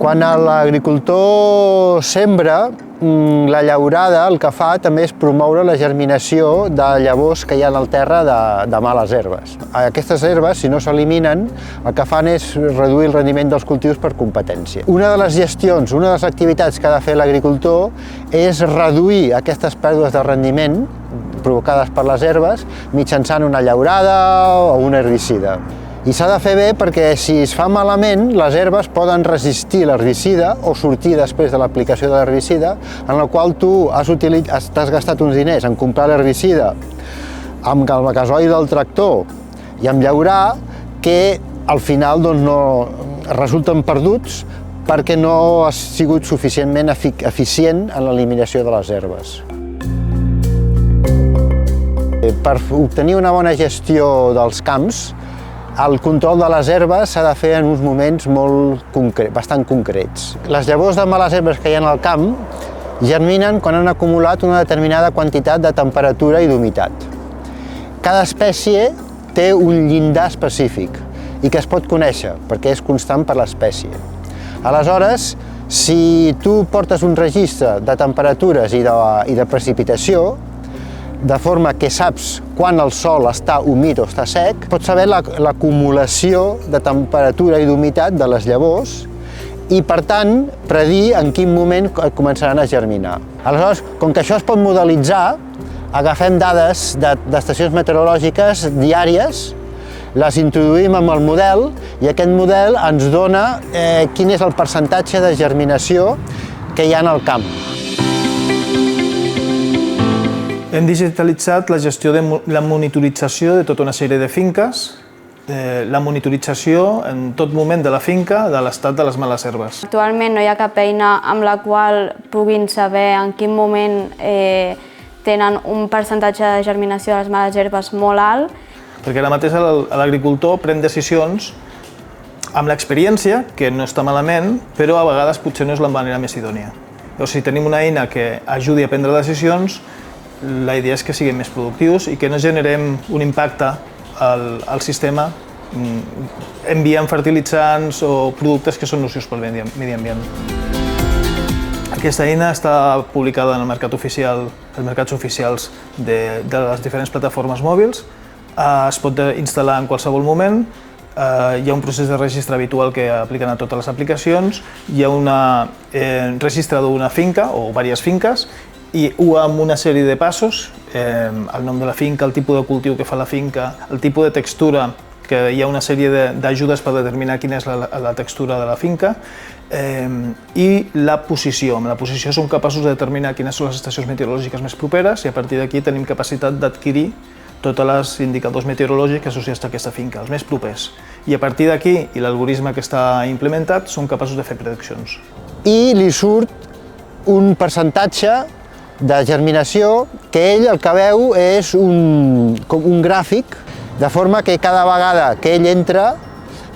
Quan l'agricultor sembra, la llaurada el que fa també és promoure la germinació de llavors que hi ha al terra de males herbes. Aquestes herbes, si no s'eliminen, el que fan és reduir el rendiment dels cultius per competència. Una de les gestions, una de les activitats que ha de fer l'agricultor és reduir aquestes pèrdues de rendiment provocades per les herbes mitjançant una llaurada o un herbicida. I s'ha de fer bé perquè si es fa malament, les herbes poden resistir l'herbicida o sortir després de l'aplicació de l'herbicida, en la qual tu t'has gastat uns diners en comprar l'herbicida amb el gasoil del tractor i amb llaurar, que al final no resulten perduts perquè no has sigut suficientment eficient en l'eliminació de les herbes. Per obtenir una bona gestió dels camps, el control de les herbes s'ha de fer en uns moments bastant concrets. Les llavors de males herbes que hi ha al camp germinen quan han acumulat una determinada quantitat de temperatura i d'humitat. Cada espècie té un llindar específic i que es pot conèixer perquè és constant per l'espècie. Aleshores, si tu portes un registre de temperatures i de precipitació, de forma que saps quan el sòl està humit o està sec, pots saber l'acumulació de temperatura i d'humitat de les llavors i, per tant, predir en quin moment començaran a germinar. Aleshores, com que això es pot modelitzar, agafem dades d'estacions meteorològiques diàries, les introduïm amb el model i aquest model ens dona quin és el percentatge de germinació que hi ha en el camp. Hem digitalitzat la gestió de la monitorització de tota una sèrie de finques, la monitorització en tot moment de la finca de l'estat de les males herbes. Actualment no hi ha cap eina amb la qual puguin saber en quin moment tenen un percentatge de germinació de les males herbes molt alt. Perquè ara mateix l'agricultor pren decisions amb l'experiència, que no està malament, però a vegades potser no és la manera més idònia. Llavors, si tenim una eina que ajudi a prendre decisions, la idea és que siguem més productius i que no generem un impacte al sistema enviant fertilitzants o productes que són nocius pel medi ambient. Aquesta eina està publicada en el mercat oficial, els mercats oficials de les diferents plataformes mòbils. Es pot instal·lar en qualsevol moment. Hi ha un procés de registre habitual que apliquen a totes les aplicacions. Hi ha un registre d'una finca o diverses finques i amb una sèrie de passos, el nom de la finca, el tipus de cultiu que fa la finca, el tipus de textura, que hi ha una sèrie d'ajudes per determinar quina és la textura de la finca, i la posició. Amb la posició som capaços de determinar quines són les estacions meteorològiques més properes i a partir d'aquí tenim capacitat d'adquirir tots els indicadors meteorològics associats a aquesta finca, els més propers. I a partir d'aquí, i l'algoritme que està implementat, som capaços de fer prediccions. I li surt un percentatge de germinació que ell el que veu és com un gràfic, de forma que cada vegada que ell entra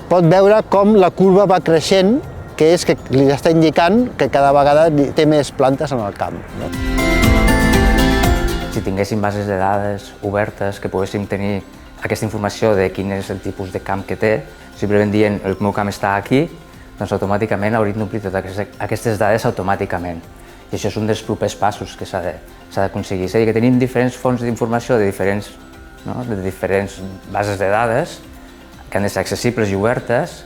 pot veure com la curva va creixent, que és que li està indicant que cada vegada té més plantes en el camp. Si tinguéssim bases de dades obertes, que poguéssim tenir aquesta informació de quin és el tipus de camp que té, simplement dient el meu camp està aquí, doncs automàticament hauríem d'omplir totes aquestes dades automàticament. I això és un dels propers passos que s'ha d'aconseguir. És a dir, que tenim diferents fonts d'informació de diferents bases de dades que han de ser accessibles i obertes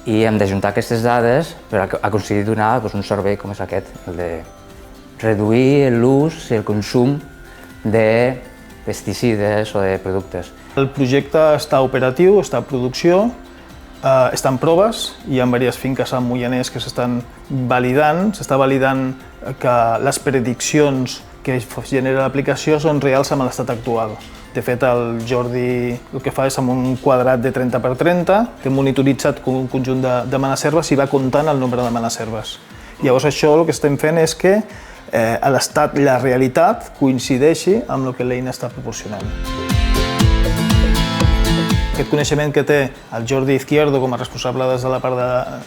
i hem d'ajuntar aquestes dades per aconseguir donar un servei com és aquest, el de reduir l'ús i el consum de pesticides o de productes. El projecte està operatiu, està en producció, està en proves, hi ha diverses finques a Moianès que s'estan validant, s'està validant que les prediccions que genera l'aplicació són reals amb l'estat actual. De fet, el Jordi el que fa és amb un quadrat de 30x30, que ha monitoritzat un conjunt de males herbes i va comptant el nombre de males herbes. Llavors això el que estem fent és que l'estat i la realitat coincideixi amb el que l'eina està proporcionant. Aquest coneixement que té el Jordi Izquierdo com a responsable des de la part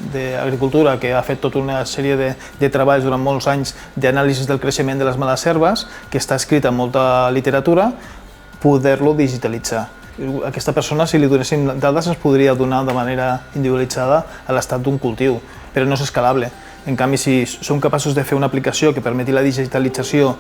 d'Agricultura, que ha fet tota una sèrie de treballs durant molts anys d'anàlisi del creixement de les males herbes, que està escrit en molta literatura, poder-lo digitalitzar. Aquesta persona, si li donéssim dades, ens podria donar de manera individualitzada l'estat d'un cultiu, però no és escalable. En canvi, si som capaços de fer una aplicació que permeti la digitalització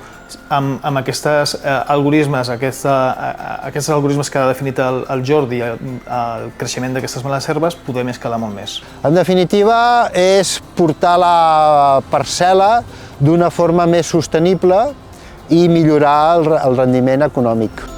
amb aquests algoritmes, aquests algoritmes que ha definit el Jordi, el creixement d'aquestes males herbes, podem escalar molt més. En definitiva, és portar la parcel·la d'una forma més sostenible i millorar el rendiment econòmic.